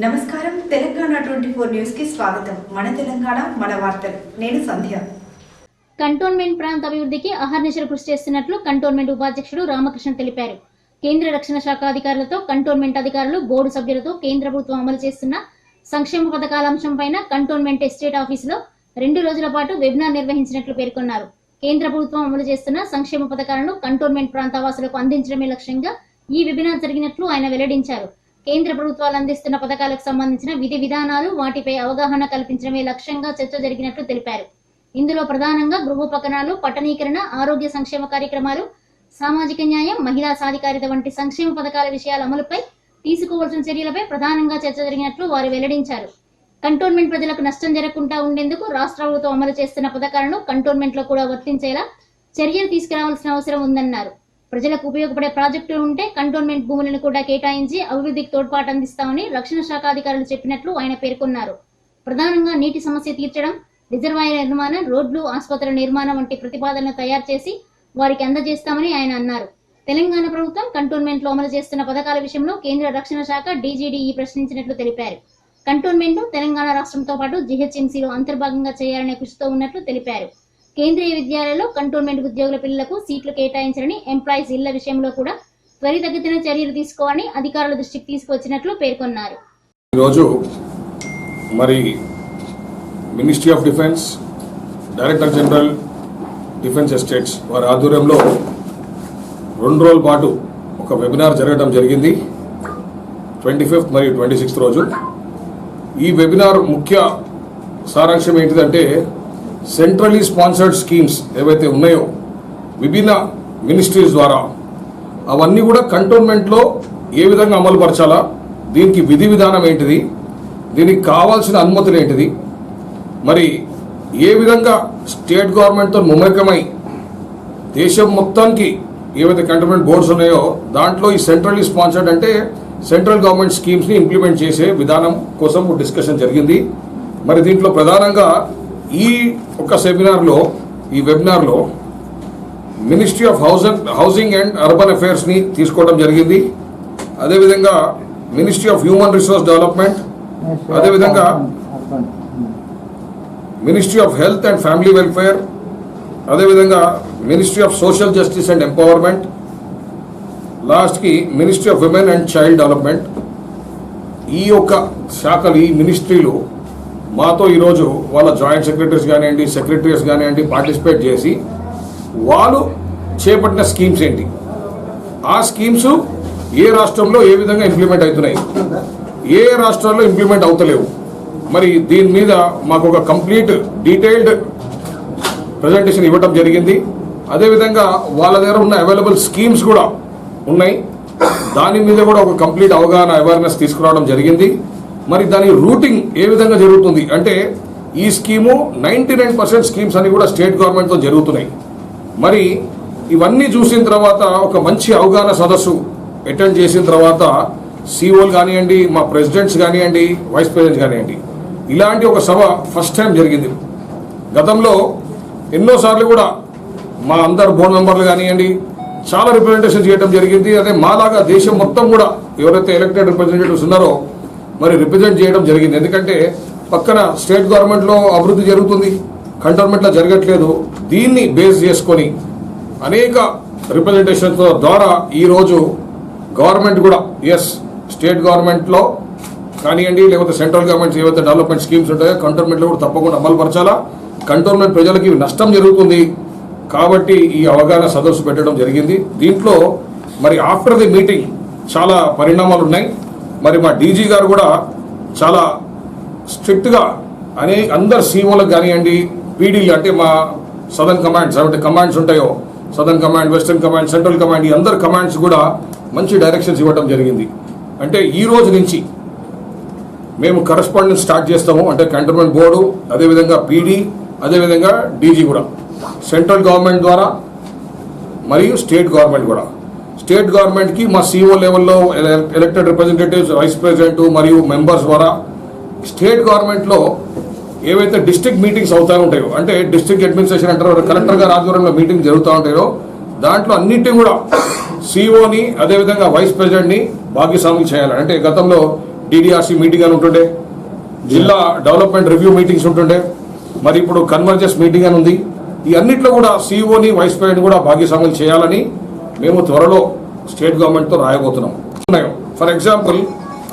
నమస్కారం తెలంగాణ 24 న్యూస్ కి స్వాగతం. మన తెలంగాణ మన వార్తలు. నేను సంధ్య. కంటోన్మెంట్ ప్రాంత అభివృద్ధికి అహర్నిశలు కృషి చేస్తున్నట్లు కంటోన్మెంట్ ఉపాధ్యక్షుడు రామకృష్ణ తెలిపారు. కేంద్ర రక్షణ శాఖ అధికారులతో కంటోన్మెంట్ అధికారులు బోర్డు సభ్యులతో కేంద్ర ప్రభుత్వం అమలు చేస్తున్న సంక్షేమ పథకాల అంశంపైన కంటోన్మెంట్ ఎస్టేట్ ఆఫీసులో 2 రోజుల పాటు వెబినార్ నిర్వహించినట్లు పేర్కొన్నారు. కేంద్ర ప్రభుత్వం అమలు చేస్తున్న సంక్షేమ పథకాలను కంటోన్మెంట్ ప్రాంతవాసులకు అందించడమే లక్ష్యంగా ఈ వెబినార్ జరిగినట్లు ఆయన వెల్లడించారు. కేంద్ర ప్రభుత్వాలు అందిస్తున్న పథకాలకు సంబంధించిన విధి విధానాలు వాటిపై అవగాహన కల్పించడమే లక్ష్యంగా చర్చ జరిగినట్లు తెలిపారు. ఇందులో ప్రధానంగా గృహోపకరణాలు, పట్టణీకరణ, ఆరోగ్య సంక్షేమ కార్యక్రమాలు, సామాజిక న్యాయం, మహిళా సాధికారిత వంటి సంక్షేమ పథకాల విషయాల అమలుపై తీసుకోవాల్సిన చర్యలపై ప్రధానంగా చర్చ జరిగినట్లు వారు వెల్లడించారు. కంటోన్మెంట్ ప్రజలకు నష్టం జరగకుండా ఉండేందుకు రాష్ట్ర ప్రభుత్వం అమలు చేస్తున్న పథకాలను కంటోన్మెంట్ లో కూడా వర్తించేలా చర్యలు తీసుకురావాల్సిన అవసరం ఉందన్నారు. ప్రజలకు ఉపయోగపడే ప్రాజెక్టులు ఉంటే కంటోన్మెంట్ భూములను కూడా కేటాయించి అభివృద్ధికి తోడ్పాటు అందిస్తామని రక్షణ శాఖ అధికారులు చెప్పినట్లు ఆయన పేర్కొన్నారు. ప్రధానంగా నీటి సమస్య తీర్చడం, రిజర్వాయర్ నిర్మాణం, రోడ్లు, ఆసుపత్రుల నిర్మాణం వంటి ప్రతిపాదనలు తయారు చేసి వారికి అందజేస్తామని ఆయన అన్నారు. తెలంగాణ ప్రభుత్వం కంటోన్మెంట్ లో అమలు చేస్తున్న పథకాల విషయంలో కేంద్ర రక్షణ శాఖ DGDE ప్రశ్నించినట్లు తెలిపారు. కంటోన్మెంట్ తెలంగాణ రాష్ట్రంతో పాటు GHMCలో అంతర్భాగంగా చేయాలనే కృషితో ఉన్నట్లు తెలిపారు. కేంద్రీయ విద్యాలయాల్లో కంటోన్మెంట్ ఉద్యోగుల పిల్లలకు సీట్లు కేటాయించాలని, ఎంప్లాయీస్ ఇళ్ల విషయంలో కూడా త్వరితగతిన చర్యలు తీసుకోవాలని అధికారుల దృష్టికి తీసుకొచ్చినట్లు పేర్కొన్నారు. ఈరోజు మరి ministry of defence, director general defence estates వారి ఆధ్వర్యంలో 2 రోజుల పాటు ఒక వెబినార్ జరగడం జరిగింది. 25th మరియు 26th రోజు. ఈ వెబినార్ ముఖ్య సారాంశం ఏంటిదంటే, సెంట్రలీ స్పాన్సర్డ్ స్కీమ్స్ ఏవైతే ఉన్నాయో విభిన్న మినిస్ట్రీస్ ద్వారా అవన్నీ కూడా కంటోన్మెంట్లో ఏ విధంగా అమలు పరచాలా, దీనికి విధి విధానం ఏంటిది, దీనికి కావాల్సిన అనుమతులు ఏంటిది, మరి ఏ విధంగా స్టేట్ గవర్నమెంట్తో మమేకమై దేశం మొత్తానికి ఏవైతే కంటోన్మెంట్ బోర్డ్స్ ఉన్నాయో దాంట్లో ఈ సెంట్రలీ స్పాన్సర్డ్ అంటే సెంట్రల్ గవర్నమెంట్ స్కీమ్స్ని ఇంప్లిమెంట్ చేసే విధానం కోసం డిస్కషన్ జరిగింది. మరి దీంట్లో ప్రధానంగా ఈ ఒక సెమినార్లో, ఈ వెబినార్లో ministry of housing and urban అఫైర్స్ని తీసుకోవడం జరిగింది. అదేవిధంగా ministry of human resource development, అదేవిధంగా ministry of health and family welfare, అదేవిధంగా ministry of social justice and empowerment, లాస్ట్కి ministry of women and child development. ఈ యొక్క శాఖలు, ఈ మినిస్ట్రీలు మాతో ఈరోజు వాళ్ళ జాయింట్ సెక్రటరీస్ కానివ్వండి, సెక్రటరీస్ కానివ్వండి పార్టిసిపేట్ చేసి వాళ్ళు చేపట్టిన స్కీమ్స్ ఏంటి, ఆ స్కీమ్స్ ఏ రాష్ట్రంలో ఏ విధంగా ఇంప్లిమెంట్ అవుతున్నాయి, ఏ రాష్ట్రాల్లో ఇంప్లిమెంట్ అవుతలేవు, మరి దీని మీద మాకు ఒక కంప్లీట్ డీటెయిల్డ్ ప్రజెంటేషన్ ఇవ్వడం జరిగింది. అదేవిధంగా వాళ్ళ దగ్గర ఉన్న అవైలబుల్ స్కీమ్స్ కూడా ఉన్నాయి, దాని మీద కూడా ఒక కంప్లీట్ అవగాహన, అవేర్నెస్ తీసుకురావడం జరిగింది. మరి దాని రూటింగ్ ఏ విధంగా జరుగుతుంది అంటే, ఈ స్కీము 99% స్కీమ్స్ అన్ని కూడా స్టేట్ గవర్నమెంట్తో జరుగుతున్నాయి. మరి ఇవన్నీ చూసిన తర్వాత ఒక మంచి అవగాహన సదస్సు అటెండ్ చేసిన తర్వాత సిఓలు కానివ్వండి, మా ప్రెసిడెంట్స్ కానివ్వండి, వైస్ ప్రెసిడెంట్స్ కానివ్వండి, ఇలాంటి ఒక సభ ఫస్ట్ టైం జరిగింది. గతంలో ఎన్నోసార్లు కూడా మా అందరు బోర్డు మెంబర్లు కానివ్వండి చాలా రిప్రజెంటేషన్ చేయడం జరిగింది. అదే మాలాగా దేశం మొత్తం కూడా ఎవరైతే ఎలక్టెడ్ రిప్రజెంటేటివ్స్ ఉన్నారో మరి రిప్రజెంట్ చేయడం జరిగింది. ఎందుకంటే పక్కన స్టేట్ గవర్నమెంట్లో అభివృద్ధి జరుగుతుంది, కంటోన్మెంట్లో జరగట్లేదు. దీన్ని బేస్ చేసుకొని అనేక రిప్రజెంటేషన్స్ ద్వారా ఈరోజు గవర్నమెంట్ కూడా స్టేట్ గవర్నమెంట్లో కానివ్వండి, లేకపోతే సెంట్రల్ గవర్నమెంట్స్ ఏవైతే డెవలప్మెంట్ స్కీమ్స్ ఉంటాయో కంటోన్మెంట్లో కూడా తప్పకుండా అమలు పరచాలా. కంటోన్మెంట్ ప్రజలకి నష్టం జరుగుతుంది కాబట్టి ఈ అవగాహన సదస్సు పెట్టడం జరిగింది. దీంట్లో మరి ఆఫ్టర్ ది మీటింగ్ చాలా పరిణామాలు ఉన్నాయి. మరి మా డీజీ గారు కూడా చాలా స్ట్రిక్ట్గా అందరు సీఓలకు కానివ్వండి, పీడీలు అంటే మా సదర్న్ కమాండ్స్ అంటే కమాండ్స్ ఉంటాయో, southern command, western command, central command, ఈ అందరు కమాండ్స్ కూడా మంచి డైరెక్షన్స్ ఇవ్వడం జరిగింది. అంటే ఈ రోజు నుంచి మేము కరెస్పాండెన్స్ స్టార్ట్ చేస్తాము. అంటే కంటోన్మెంట్ బోర్డు, అదేవిధంగా పీడీ, అదేవిధంగా డీజీ కూడా సెంట్రల్ గవర్నమెంట్ ద్వారా మరియు స్టేట్ గవర్నమెంట్ కూడా. స్టేట్ గవర్నమెంట్కి మా సిఓ లెవెల్లో ఎలక్టెడ్ రిప్రజెంటేటివ్స్, వైస్ ప్రెసిడెంట్ మరియు మెంబర్స్ ద్వారా స్టేట్ గవర్నమెంట్లో ఏవైతే డిస్ట్రిక్ట్ మీటింగ్స్ అవుతూ ఉంటాయో, అంటే డిస్ట్రిక్ట్ అడ్మినిస్ట్రేషన్ అంటారో, కలెక్టర్ గారి ఆధ్వర్యంలో మీటింగ్ జరుగుతూ ఉంటాయో దాంట్లో అన్నింటినీ కూడా సిఓని అదేవిధంగా వైస్ ప్రెసిడెంట్ని భాగస్వామి చేయాలి. అంటే గతంలో DDRC మీటింగ్ అని ఉంటుండే, జిల్లా డెవలప్మెంట్ రివ్యూ మీటింగ్స్ ఉంటుండే, మరి ఇప్పుడు కన్వర్జెన్స్ మీటింగ్ అని ఉంది. ఈ అన్నిట్లో కూడా CEOని వైస్ ప్రెసిడెంట్ కూడా భాగస్వామ్యం చేయాలని మేము త్వరలో స్టేట్ గవర్నమెంట్తో రాయబోతున్నాం. ఫర్ ఎగ్జాంపుల్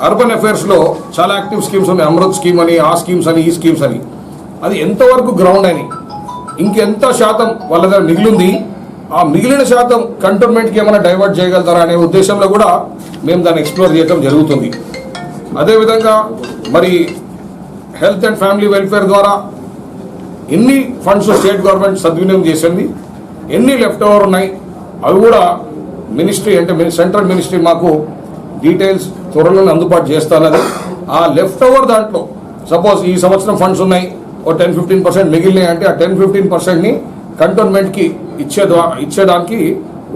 అర్బన్ అఫైర్స్లో చాలా యాక్టివ్ స్కీమ్స్ ఉన్నాయి, అమృత్ స్కీమ్ అని, ఆ స్కీమ్స్ అని, ఈ స్కీమ్స్ అని. అది ఎంతవరకు గ్రౌండ్ అని, ఇంకెంత శాతం వాళ్ళ దగ్గర మిగిలింది, ఆ మిగిలిన శాతం కంటోన్మెంట్కి ఏమైనా డైవర్ట్ చేయగలుగుతారా అనే ఉద్దేశంలో కూడా మేము దాన్ని ఎక్స్ప్లోర్ చేయడం జరుగుతుంది. అదేవిధంగా మరి హెల్త్ అండ్ ఫ్యామిలీ వెల్ఫేర్ ద్వారా ఎన్ని ఫండ్స్ స్టేట్ గవర్నమెంట్ సద్వినియోగం చేసింది, ఎన్ని లెఫ్ట్ ఓవర్ ఉన్నాయి, అవి కూడా మినిస్ట్రీ అంటే సెంట్రల్ మినిస్ట్రీ మాకు డీటెయిల్స్ త్వరలోనే అందుబాటు చేస్తున్నది. ఆ లెఫ్ట్ ఓవర్ దాంట్లో సపోజ్ ఈ సంవత్సరం ఫండ్స్ ఉన్నాయి, ఓ 10-15% మిగిలినాయి అంటే ఆ 10-15%ని కంటోన్మెంట్కి ఇచ్చేదానికి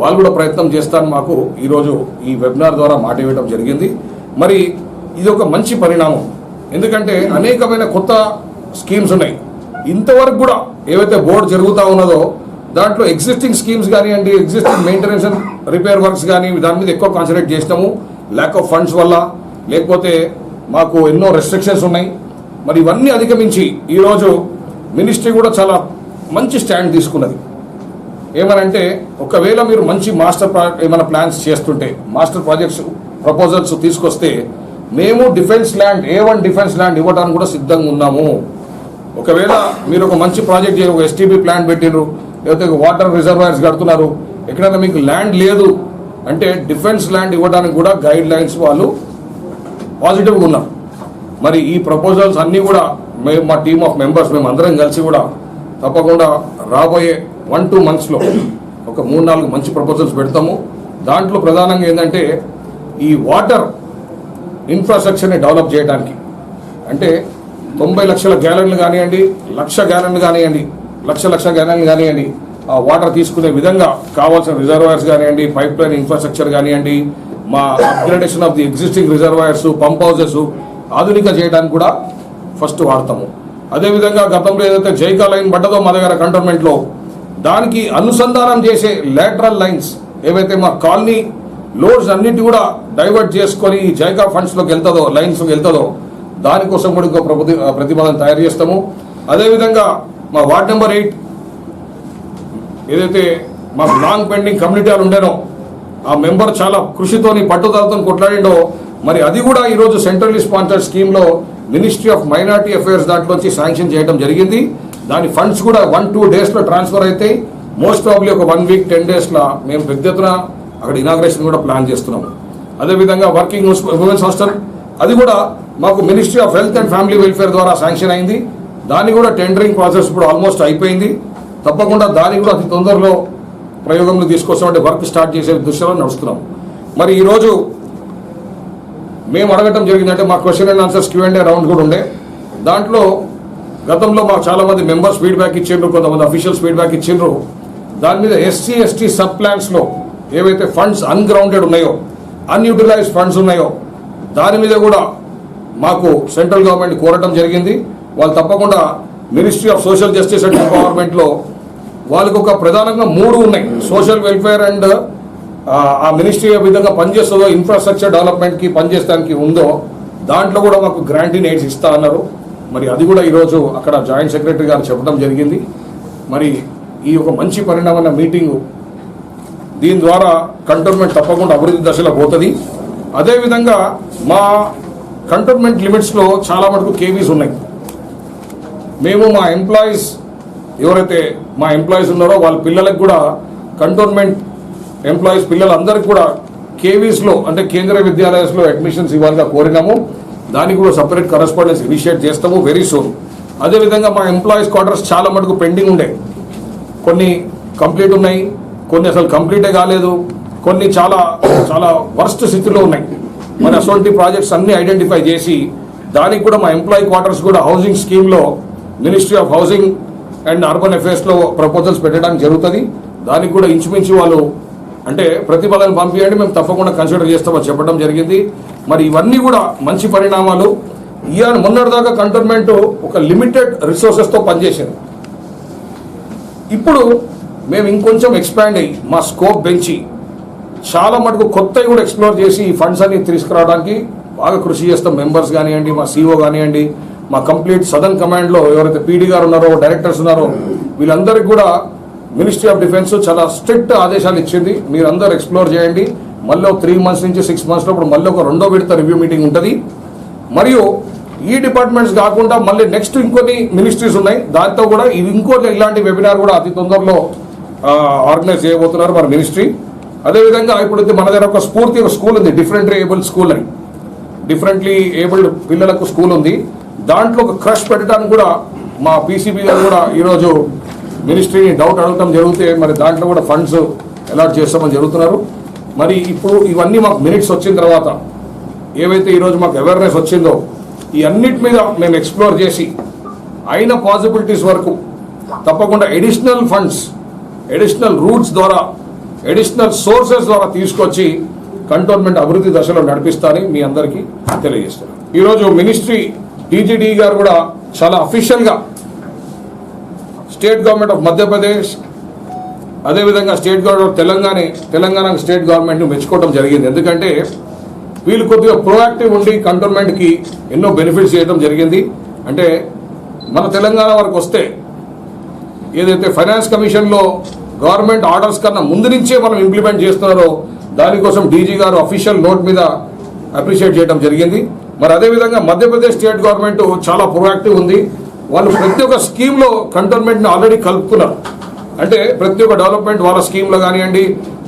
వాళ్ళు కూడా ప్రయత్నం చేస్తాను. మాకు ఈరోజు ఈ వెబినార్ ద్వారా మాట ఇవ్వడం జరిగింది. మరి ఇది ఒక మంచి పరిణామం, ఎందుకంటే అనేకమైన కొత్త స్కీమ్స్ ఉన్నాయి. ఇంతవరకు కూడా ఏవైతే బోర్డు జరుగుతూ ఉన్నదో దాంట్లో ఎగ్జిస్టింగ్ స్కీమ్స్ కానివ్వండి, existing maintenance and repair works కానీ దాని మీద ఎక్కువ కాన్సన్ట్రేట్ చేసినాము. ల్యాక్ ఆఫ్ ఫండ్స్ వల్ల, లేకపోతే మాకు ఎన్నో రెస్ట్రిక్షన్స్ ఉన్నాయి. మరి ఇవన్నీ అధిగమించి ఈరోజు మినిస్ట్రీ కూడా చాలా మంచి స్టాండ్ తీసుకున్నది. ఏమనంటే ఒకవేళ మీరు మంచి ఏమైనా ప్లాన్స్ చేస్తుంటే, మాస్టర్ ప్రాజెక్ట్స్ ప్రపోజల్స్ తీసుకొస్తే మేము defence land A1 defence land ఇవ్వడానికి కూడా సిద్ధంగా ఉన్నాము. ఒకవేళ మీరు ఒక మంచి ప్రాజెక్ట్ చేయ, ఒక STP ప్లాంట్ పెట్టినారు, లేకపోతే వాటర్ రిజర్వాయర్స్ కడుతున్నారు, ఎక్కడైనా మీకు ల్యాండ్ లేదు అంటే డిఫెన్స్ ల్యాండ్ ఇవ్వడానికి కూడా గైడ్ లైన్స్ వాళ్ళు పాజిటివ్గా ఉన్నారు. మరి ఈ ప్రపోజల్స్ అన్నీ కూడా మేము మా టీమ్ ఆఫ్ మెంబర్స్ మేము అందరం కలిసి కూడా తప్పకుండా రాబోయే 1-2 monthsలో ఒక 3-4 మంచి ప్రపోజల్స్ పెడతాము. దాంట్లో ప్రధానంగా ఏంటంటే ఈ వాటర్ ఇన్ఫ్రాస్ట్రక్చర్ని డెవలప్ చేయడానికి, అంటే 90 లక్షల గ్యాలన్లు కానివ్వండి, 1,00,000 గ్యాలన్లు కానివ్వండి, లక్ష గ్యాలన్లు కానివ్వండి, ఆ వాటర్ తీసుకునే విధంగా కావాల్సిన రిజర్వాయర్స్ కానివ్వండి, పైప్ లైన్ ఇన్ఫ్రాస్ట్రక్చర్ కానివ్వండి, మా upgradation of the existing reservoirs, pump houses ఆధునిక చేయడానికి కూడా ఫస్ట్ వాడతాము. అదేవిధంగా గతంలో ఏదైతే జైకా లైన్ పడ్డదో మా దగ్గర కంటోన్మెంట్లో, దానికి అనుసంధానం చేసే లేటరల్ లైన్స్ ఏవైతే మా కాలనీ లోడ్స్ అన్నిటి కూడా డైవర్ట్ చేసుకొని జైకా ఫండ్స్లోకి వెళ్తుందో, లైన్స్లోకి వెళ్తుందో దానికోసం కూడా ఇంకో ప్రతిపాదన తయారు చేస్తాము. అదేవిధంగా మా వార్డ్ నెంబర్ 8 ఏదైతే మాకు లాంగ్ పెండింగ్ కమ్యూనిటీ హాల్ ఉండేనో, ఆ మెంబర్ చాలా కృషితోని పట్టుదలతో కొట్లాడిండో, మరి అది కూడా ఈరోజు సెంట్రల్లీ స్పాన్సర్డ్ స్కీమ్లో మినిస్ట్రీ ఆఫ్ మైనారిటీ అఫైర్స్ దాంట్లోంచి శాంక్షన్ చేయడం జరిగింది. దాని ఫండ్స్ కూడా 1-2 డేస్లో ట్రాన్స్ఫర్ అవుతాయి. మోస్ట్ ప్రాబ్లీ ఒక 1 week 10 daysలో మేము పెద్ద ఎత్తున అక్కడ ఇనాగ్రేషన్ కూడా ప్లాన్ చేస్తున్నాము. అదేవిధంగా వర్కింగ్ ఉమెన్స్ హాస్టల్, అది కూడా మాకు ministry of health and family welfare ద్వారా శాంక్షన్ అయింది. దాన్ని కూడా టెండరింగ్ ప్రాసెస్ ఇప్పుడు ఆల్మోస్ట్ అయిపోయింది. తప్పకుండా దాన్ని కూడా అతి తొందరలో ప్రయోగంలో తీసుకొస్తామంటే వర్క్ స్టార్ట్ చేసే దృష్టిలో నడుస్తున్నాం. మరి ఈరోజు మేము అడగటం జరిగిందంటే మా question and answers Q&A round కూడా ఉండే. దాంట్లో గతంలో మాకు చాలామంది మెంబర్స్ ఫీడ్బ్యాక్ ఇచ్చిండ్రు, కొంతమంది అఫీషియల్స్ ఫీడ్బ్యాక్ ఇచ్చిండ్రు. దాని మీద SC/ST సబ్ ప్లాన్స్లో ఏవైతే ఫండ్స్ అన్గ్రౌండెడ్ ఉన్నాయో, అన్యూటిలైజ్డ్ ఫండ్స్ ఉన్నాయో దాని మీద కూడా మాకు సెంట్రల్ గవర్నమెంట్ కోరటం జరిగింది. వాళ్ళు తప్పకుండా ministry of social justice and ఎంపవర్మెంట్లో వాళ్ళకు ఒక ప్రధానంగా 3 ఉన్నాయి. సోషల్ వెల్ఫేర్ అండ్ ఆ మినిస్ట్రీ ఏ విధంగా పనిచేస్తుందో, ఇన్ఫ్రాస్ట్రక్చర్ డెవలప్మెంట్కి పనిచేయడానికి ఉందో దాంట్లో కూడా మాకు గ్రాంటీన్ ఎయిడ్స్ ఇస్తా అన్నారు. మరి అది కూడా ఈరోజు అక్కడ జాయింట్ సెక్రటరీ గారు చెప్పడం జరిగింది. మరి ఈ ఒక మంచి పరిణామమైన మీటింగు, దీని ద్వారా కంటోన్మెంట్ తప్పకుండా అభివృద్ధి దశలో పోతుంది. అదేవిధంగా మా కంటోన్మెంట్ లిమిట్స్లో చాలా మటుకు కేవీస్ ఉన్నాయి. మేము మా ఎంప్లాయీస్ ఎవరైతే మా ఎంప్లాయీస్ ఉన్నారో వాళ్ళ పిల్లలకు కూడా కంటోన్మెంట్ ఎంప్లాయీస్ పిల్లలందరికీ కూడా కేవీస్లో అంటే కేంద్రీయ విద్యాలయాల్లో అడ్మిషన్స్ ఇవ్వాలిగా కోరినాము. దానికి కూడా సపరేట్ కరెస్పాండెన్స్ ఇనిషియేట్ చేస్తాము వెరీ సూన్. అదేవిధంగా మా ఎంప్లాయీస్ క్వార్టర్స్ చాలా మటుకు పెండింగ్ ఉండే, కొన్ని కంప్లీట్ ఉన్నాయి, కొన్ని అసలు కంప్లీటే కాలేదు, కొన్ని చాలా చాలా వర్స్ట్ స్థితిలో ఉన్నాయి. మరి అటువంటి ప్రాజెక్ట్స్ అన్నీ ఐడెంటిఫై చేసి దానికి కూడా మా ఎంప్లాయీ క్వార్టర్స్ కూడా హౌసింగ్ స్కీమ్లో ministry of housing and urban అఫైర్స్లో ప్రపోజల్స్ పెట్టడానికి జరుగుతుంది. దానికి కూడా ఇంచుమించు వాళ్ళు అంటే ప్రతిపాదనలు పంపించండి, మేము తప్పకుండా కన్సిడర్ చేస్తామని చెప్పడం జరిగింది. మరి ఇవన్నీ కూడా మంచి పరిణామాలు. మొన్నటిదాకా కంటోన్మెంట్ ఒక లిమిటెడ్ రిసోర్సెస్తో పనిచేసింది. ఇప్పుడు మేము ఇంకొంచెం ఎక్స్పాండ్ అయ్యి మా స్కోప్ పెంచి చాలా మటుకు కొత్తవి కూడా ఎక్స్ప్లోర్ చేసి ఈ ఫండ్స్ అన్ని తీసుకురావడానికి బాగా కృషి చేస్తాం. మెంబర్స్ కానివ్వండి, మా సిఓ కానివ్వండి, మా కంప్లీట్ సదర్న్ కమాండ్లో ఎవరైతే పీడీ గారు ఉన్నారో, డైరెక్టర్స్ ఉన్నారో, వీళ్ళందరికీ కూడా మినిస్ట్రీ ఆఫ్ డిఫెన్స్ చాలా స్ట్రిక్ట్ ఆదేశాలు ఇచ్చింది. మీరందరూ ఎక్స్ప్లోర్ చేయండి. మళ్ళీ 3 months నుంచి 6 months లోపల మళ్ళీ ఒక 2వ విడత రివ్యూ మీటింగ్ ఉంటుంది. మరియు ఈ డిపార్ట్మెంట్స్ కాకుండా మళ్ళీ నెక్స్ట్ ఇంకొన్ని మినిస్ట్రీస్ ఉన్నాయి. దాంతో కూడా ఇలాంటి వెబినార్ కూడా అతి తొందరలో ఆర్గనైజ్ చేయబోతున్నారు మన మినిస్ట్రీ. అదేవిధంగా ఇప్పుడు మన దగ్గర ఒక స్కూల్ ఉంది, డిఫరెంట్లీ ఏబుల్డ్ స్కూల్ అని. డిఫరెంట్లీ ఏబుల్డ్ పిల్లలకు స్కూల్ ఉంది. దాంట్లో ఒక క్రష్ పెట్టడానికి కూడా మా పీసీబీ గారు కూడా ఈరోజు మినిస్ట్రీని డౌట్ అడగటం జరిగితే మరి దాంట్లో కూడా ఫండ్స్ అలాట్ చేస్తామని జరుగుతున్నారు. మరి ఇప్పుడు ఇవన్నీ మాకు మినిట్స్ వచ్చిన తర్వాత ఏవైతే ఈరోజు మాకు అవేర్నెస్ వచ్చిందో ఈ అన్నిటి మీద మేము ఎక్స్ప్లోర్ చేసి అయిన పాసిబిలిటీస్ వరకు తప్పకుండా ఎడిషనల్ ఫండ్స్, ఎడిషనల్ రూట్స్ ద్వారా, ఎడిషనల్ సోర్సెస్ ద్వారా తీసుకొచ్చి కంటోన్మెంట్ అభివృద్ధి దశలో నడిపిస్తారని మీ అందరికీ తెలియజేస్తారు. ఈరోజు మినిస్ట్రీ డీజీడీ గారు కూడా చాలా అఫీషియల్గా స్టేట్ గవర్నమెంట్ ఆఫ్ మధ్యప్రదేశ్, అదేవిధంగా state government of Telangana state గవర్నమెంట్ని మెచ్చుకోవడం జరిగింది. ఎందుకంటే వీళ్ళు కొద్దిగా ప్రోయాక్టివ్ ఉండి కంటోన్మెంట్కి ఎన్నో బెనిఫిట్స్ చేయడం జరిగింది. అంటే మన తెలంగాణ వరకు వస్తే ఏదైతే ఫైనాన్స్ కమిషన్లో గవర్నమెంట్ ఆర్డర్స్ కన్నా ముందు నుంచే మనం ఇంప్లిమెంట్ చేస్తున్నారో దానికోసం డీజీ గారు అఫీషియల్ నోట్ మీద అప్రిషియేట్ చేయడం జరిగింది. మరి అదేవిధంగా మధ్యప్రదేశ్ స్టేట్ గవర్నమెంట్ చాలా ప్రోయాక్టివ్ ఉంది. వాళ్ళు ప్రతి ఒక్క స్కీమ్లో కంటోన్మెంట్ని ఆల్రెడీ కలుపుకున్నారు. అంటే ప్రతి ఒక్క డెవలప్మెంట్ వాళ్ళ స్కీమ్లో కానివ్వండి,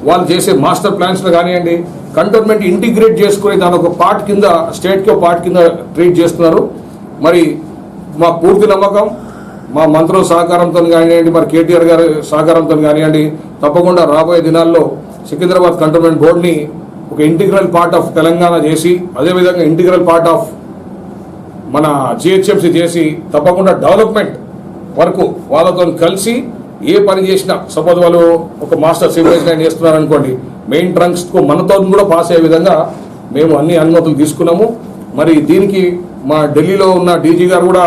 వాళ్ళు చేసే మాస్టర్ ప్లాన్స్లో కానివ్వండి, కంటోన్మెంట్ ఇంటిగ్రేట్ చేసుకుని దాని ఒక పార్ట్ కింద, స్టేట్కి ఒక పార్ట్ కింద ట్రీట్ చేస్తున్నారు. మరి మా పూర్తి నమ్మకం మా మంత్రుల సహకారంతో కానివ్వండి, మరి కేటీఆర్ గారి సహకారంతో కానివ్వండి, తప్పకుండా రాబోయే దినాల్లో సికింద్రాబాద్ కంటోన్మెంట్ బోర్డుని ఒక ఇంటిగ్రల్ పార్ట్ ఆఫ్ తెలంగాణ చేసి, అదేవిధంగా ఇంటిగ్రల్ పార్ట్ ఆఫ్ మన జిహెచ్ఎంసీ చేసి తప్పకుండా డెవలప్మెంట్ వరకు వాళ్ళతో కలిసి ఏ పని చేసినా, సపోజ్ వాళ్ళు ఒక మాస్టర్ సివిలైజ్ లైన్ చేస్తున్నారు అనుకోండి, మెయిన్ ట్రంక్స్కు మనతో కూడా పాస్ అయ్యే విధంగా మేము అన్ని అనుమతులు తీసుకున్నాము. మరి దీనికి మా ఢిల్లీలో ఉన్న డీజీ గారు కూడా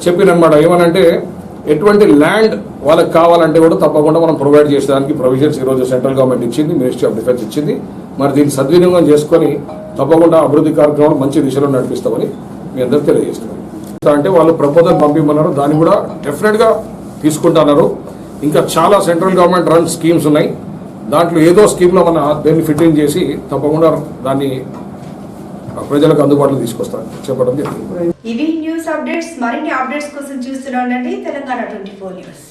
చెప్పినమాట, ఏమనంటే ఎటువంటి ల్యాండ్ వాళ్ళకి కావాలంటే కూడా తప్పకుండా మనం ప్రొవైడ్ చేసేదానికి ప్రొవిజన్స్ ఈరోజు సెంట్రల్ గవర్నమెంట్ ఇచ్చింది, మినిస్ట్రీ ఆఫ్ డిఫెన్స్ ఇచ్చింది. మరి దీన్ని సద్వినియోగం చేసుకొని తప్పకుండా అభివృద్ధి కార్యక్రమాలు మంచి దిశలో నడిపిస్తామని మీ అందరూ తెలియజేస్తున్నారు. అంటే వాళ్ళు ప్రపోజల్ పంపిమన్నారు, దాన్ని కూడా డెఫినెట్గా తీసుకుంటున్నారు. ఇంకా చాలా సెంట్రల్ గవర్నమెంట్ రన్ స్కీమ్స్ ఉన్నాయి. దాంట్లో ఏదో స్కీమ్లో మన దీన్ని ఫిట్టింగ్ చేసి తప్పకుండా దాన్ని ప్రజలకు అందుబాటులో తీసుకొస్తాను చెప్పడం జరిగింది. ఇవి న్యూస్ అప్డేట్స్. మరిన్ని అప్డేట్స్ కోసం చూస్తూనే ఉండండి తెలంగాణ 24 న్యూస్.